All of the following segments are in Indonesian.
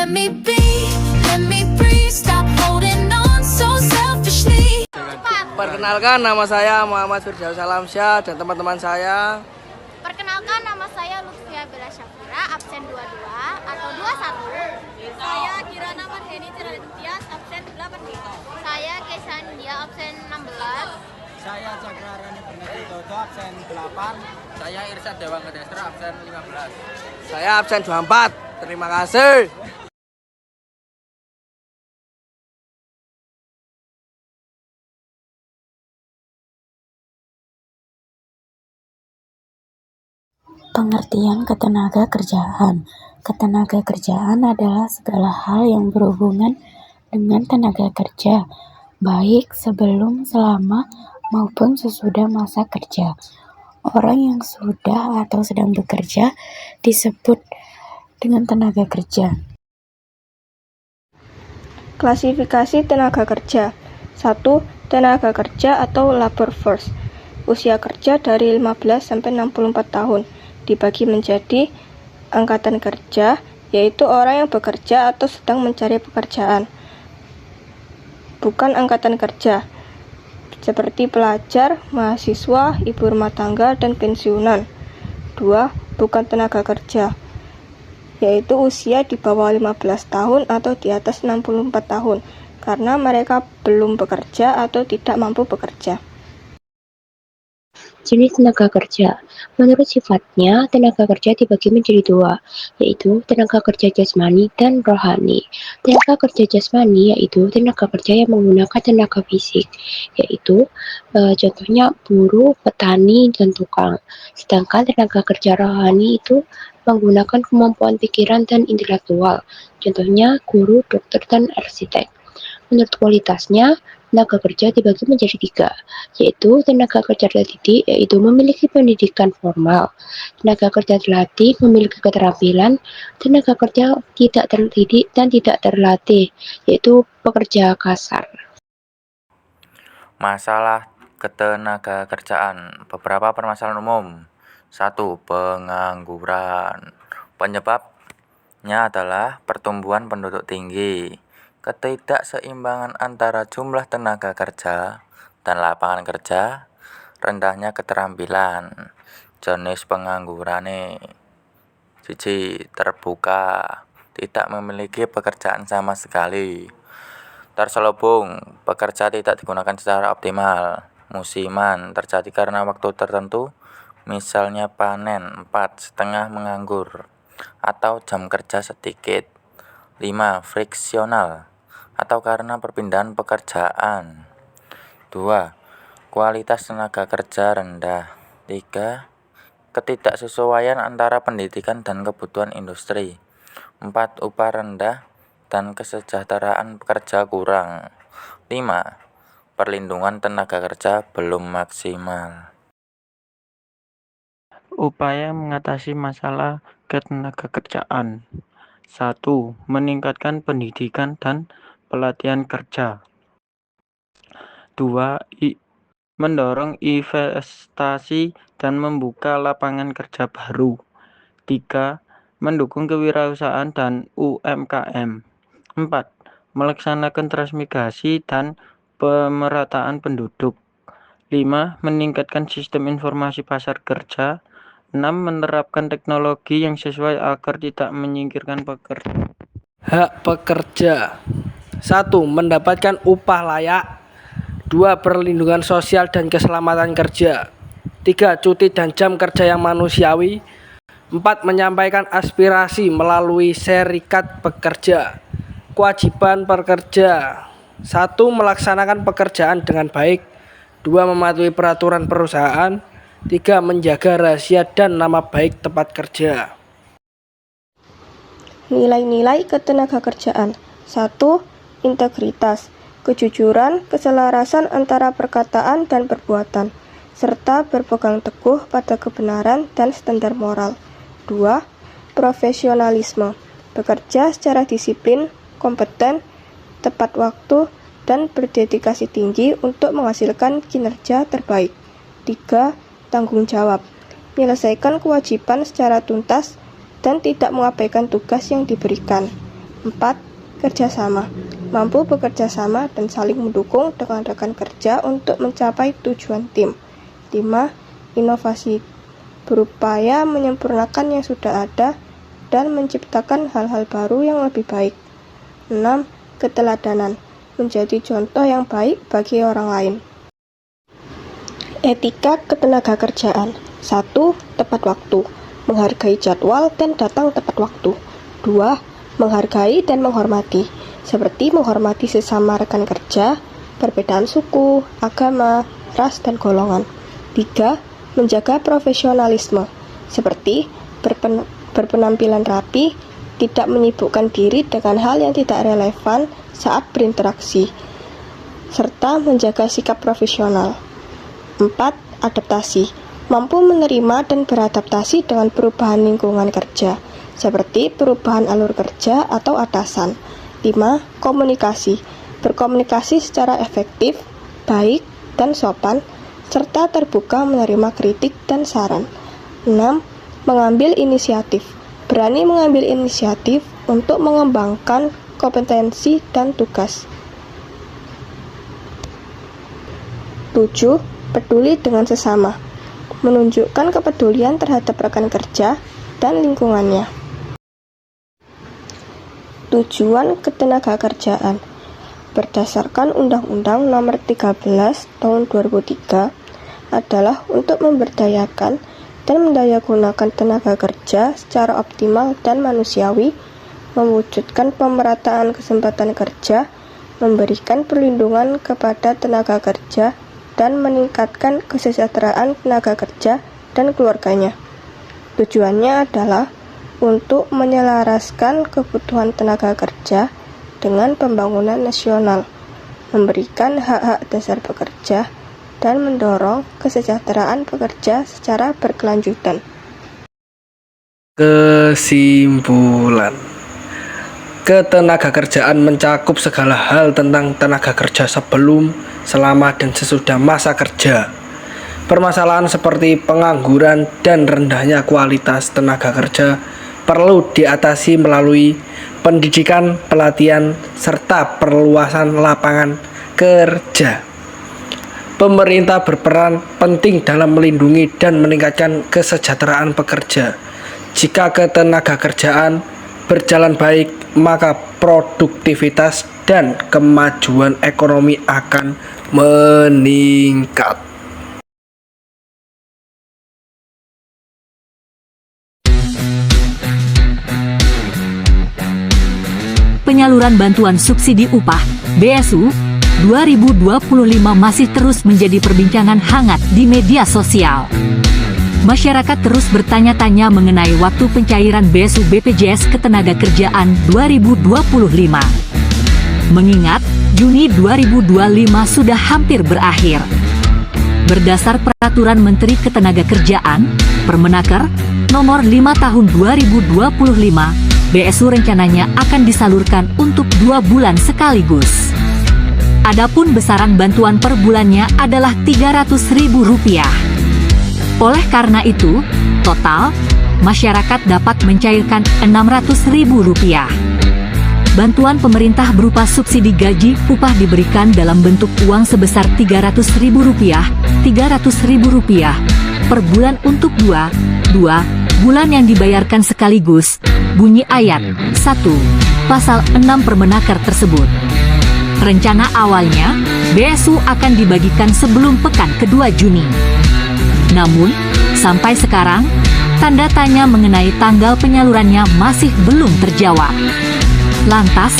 Let me be, let me breathe. Stop holding on so selfishly. Perkenalkan, nama saya Muhammad Firdaus Alamsyah dan teman-teman saya. Perkenalkan, nama saya Lutfia Bella Syafira, absen 22 atau 21. Saya Kirana Marheni Tias, absen 8 gitu. Saya Kesandia, absen 16. Saya Cakrarani Bernadi Toto, absen 8. Saya Irsyad Dewa Ngedestra, absen 15. Saya absen 24. Terima kasih. Pengertian ketenaga kerjaan. Ketenaga kerjaan adalah segala hal yang berhubungan dengan tenaga kerja, baik sebelum, selama, maupun sesudah masa kerja. Orang yang sudah atau sedang bekerja disebut dengan tenaga kerja. Klasifikasi tenaga kerja. 1. Tenaga kerja atau labor force. Usia kerja dari 15 sampai 64 tahun. Dibagi menjadi angkatan kerja, yaitu orang yang bekerja atau sedang mencari pekerjaan. Bukan angkatan kerja, seperti pelajar, mahasiswa, ibu rumah tangga, dan pensiunan. 2. Bukan tenaga kerja, yaitu usia di bawah 15 tahun atau di atas 64 tahun, karena mereka belum bekerja atau tidak mampu bekerja. Jenis tenaga kerja. Menurut sifatnya, tenaga kerja dibagi menjadi dua, yaitu tenaga kerja jasmani dan rohani. Tenaga kerja jasmani yaitu tenaga kerja yang menggunakan tenaga fisik, yaitu contohnya buruh, petani, dan tukang. Sedangkan tenaga kerja rohani itu menggunakan kemampuan pikiran dan intelektual, contohnya guru, dokter, dan arsitek. Menurut kualitasnya, tenaga kerja dibagi menjadi tiga, yaitu tenaga kerja terdidik, yaitu memiliki pendidikan formal, tenaga kerja terlatih, memiliki keterampilan, tenaga kerja tidak terdidik dan tidak terlatih, yaitu pekerja kasar. Masalah ketenaga kerjaan. Beberapa permasalahan umum. 1. Pengangguran. Penyebabnya adalah pertumbuhan penduduk tinggi, ketidakseimbangan antara jumlah tenaga kerja dan lapangan kerja, rendahnya keterampilan. Jenis pengangguran 1. Terbuka, tidak memiliki pekerjaan sama sekali. Terselubung, pekerja tidak digunakan secara optimal. Musiman, terjadi karena waktu tertentu, misalnya panen. 4. Setengah menganggur atau jam kerja sedikit. 5. Friksional atau karena perpindahan pekerjaan. 2. Kualitas tenaga kerja rendah. 3. Ketidaksesuaian antara pendidikan dan kebutuhan industri. 4. Upah rendah dan kesejahteraan pekerja kurang. 5. Perlindungan tenaga kerja belum maksimal. Upaya mengatasi masalah ketenaga kerjaan. 1. Meningkatkan pendidikan dan pelatihan kerja. 2. Mendorong investasi dan membuka lapangan kerja baru. 3. Mendukung kewirausahaan dan UMKM. 4. Melaksanakan transmigrasi dan pemerataan penduduk. 5. Meningkatkan sistem informasi pasar kerja. 6. Menerapkan teknologi yang sesuai agar tidak menyingkirkan pekerja. Hak pekerja. 1. Mendapatkan upah layak. 2. Perlindungan sosial dan keselamatan kerja. 3. Cuti dan jam kerja yang manusiawi. 4. Menyampaikan aspirasi melalui serikat pekerja. Kewajiban pekerja. 1. Melaksanakan pekerjaan dengan baik. 2. Mematuhi peraturan perusahaan. 3. Menjaga rahasia dan nama baik tempat kerja. Nilai-nilai ketenaga kerjaan. 1. Integritas, kejujuran, keselarasan antara perkataan dan perbuatan, serta berpegang teguh pada kebenaran dan standar moral. 2. Profesionalisme, bekerja secara disiplin, kompeten, tepat waktu, dan berdedikasi tinggi untuk menghasilkan kinerja terbaik. 3. Tanggung jawab, menyelesaikan kewajiban secara tuntas dan tidak mengabaikan tugas yang diberikan. 4. Kerjasama. Mampu bekerja sama dan saling mendukung dengan rekan kerja untuk mencapai tujuan tim. 5. Inovasi. Berupaya menyempurnakan yang sudah ada dan menciptakan hal-hal baru yang lebih baik. 6. Keteladanan. Menjadi contoh yang baik bagi orang lain. Etika ketenagakerjaan. 1. Tepat waktu. Menghargai jadwal dan datang tepat waktu. 2. Menghargai dan menghormati, seperti menghormati sesama rekan kerja, perbedaan suku, agama, ras, dan golongan. 3. Menjaga profesionalisme, seperti berpenampilan rapi, tidak menyibukkan diri dengan hal yang tidak relevan saat berinteraksi, serta menjaga sikap profesional. 4. Adaptasi, mampu menerima dan beradaptasi dengan perubahan lingkungan kerja, seperti perubahan alur kerja atau atasan. 5. Komunikasi, berkomunikasi secara efektif, baik, dan sopan, serta terbuka menerima kritik dan saran. 6. Mengambil inisiatif, berani mengambil inisiatif untuk mengembangkan kompetensi dan tugas. 7. Peduli dengan sesama, menunjukkan kepedulian terhadap rekan kerja dan lingkungannya. Tujuan ketenagakerjaan. Berdasarkan Undang-Undang Nomor 13 Tahun 2003 adalah untuk memberdayakan dan mendayagunakan tenaga kerja secara optimal dan manusiawi, mewujudkan pemerataan kesempatan kerja, memberikan perlindungan kepada tenaga kerja, dan meningkatkan kesejahteraan tenaga kerja dan keluarganya. Tujuannya adalah untuk menyelaraskan kebutuhan tenaga kerja dengan pembangunan nasional, memberikan hak-hak dasar pekerja, dan mendorong kesejahteraan pekerja secara berkelanjutan. Kesimpulan. Ketenagakerjaan mencakup segala hal tentang tenaga kerja sebelum, selama, dan sesudah masa kerja. Permasalahan seperti pengangguran dan rendahnya kualitas tenaga kerja perlu diatasi melalui pendidikan, pelatihan, serta perluasan lapangan kerja. Pemerintah berperan penting dalam melindungi dan meningkatkan kesejahteraan pekerja. Jika ketenagakerjaan berjalan baik, maka produktivitas dan kemajuan ekonomi akan meningkat. Penyaluran bantuan subsidi upah BSU 2025 masih terus menjadi perbincangan hangat di media sosial. Masyarakat terus bertanya-tanya mengenai waktu pencairan BSU BPJS Ketenagakerjaan 2025. Mengingat Juni 2025 sudah hampir berakhir. Berdasar Peraturan Menteri Ketenagakerjaan Permenaker Nomor 5 Tahun 2025, BSU rencananya akan disalurkan untuk 2 bulan sekaligus. Adapun besaran bantuan per bulannya adalah Rp300.000. Oleh karena itu, total masyarakat dapat mencairkan Rp600.000. Bantuan pemerintah berupa subsidi gaji upah diberikan dalam bentuk uang sebesar Rp300.000 per bulan untuk 2 bulan yang dibayarkan sekaligus. Bunyi ayat 1 Pasal 6 Permenaker tersebut. Rencana awalnya, BSU akan dibagikan sebelum pekan kedua Juni. Namun, sampai sekarang, tanda tanya mengenai tanggal penyalurannya masih belum terjawab. Lantas,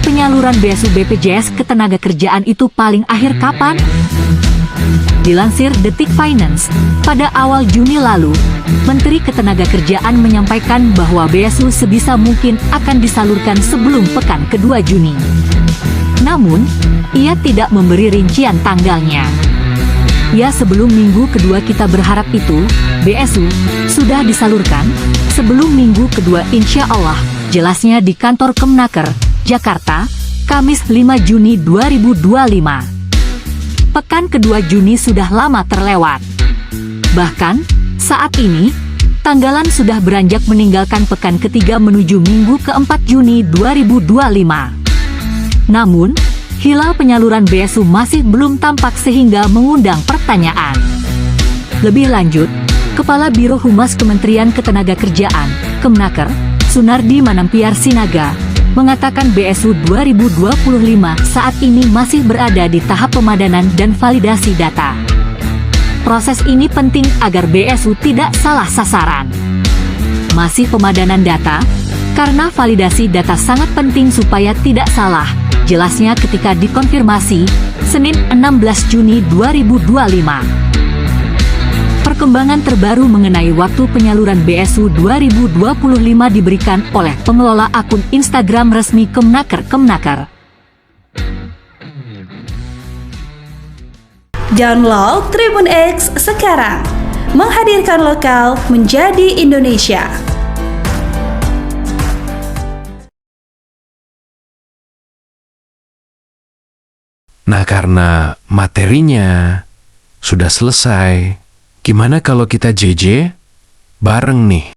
penyaluran BSU BPJS Ketenagakerjaan itu paling akhir kapan? Dilansir Detik Finance, pada awal Juni lalu, Menteri Ketenagakerjaan menyampaikan bahwa BSU sebisa mungkin akan disalurkan sebelum pekan kedua Juni. Namun, ia tidak memberi rincian tanggalnya. Ya, sebelum minggu kedua kita berharap itu, BSU sudah disalurkan, sebelum minggu kedua insya Allah, jelasnya di kantor Kemnaker, Jakarta, Kamis 5 Juni 2025. Pekan kedua Juni sudah lama terlewat. Bahkan, saat ini, Tanggalan sudah beranjak meninggalkan pekan ketiga menuju minggu ke-4 Juni 2025. Namun, hilal penyaluran BSU masih belum tampak sehingga mengundang pertanyaan. Lebih lanjut, Kepala Biro Humas Kementerian Ketenagakerjaan, Kemnaker, Sunardi Manampiar Sinaga, mengatakan BSU 2025 saat ini masih berada di tahap pemadanan dan validasi data. Proses ini penting agar BSU tidak salah sasaran. Masih pemadanan data, karena validasi data sangat penting supaya tidak salah, jelasnya ketika dikonfirmasi, Senin 16 Juni 2025. Perkembangan terbaru mengenai waktu penyaluran BSU 2025 diberikan oleh pengelola akun Instagram resmi Kemnaker. Download Tribun X sekarang, menghadirkan lokal menjadi Indonesia. Nah, karena materinya sudah selesai, gimana kalau kita JJ bareng nih?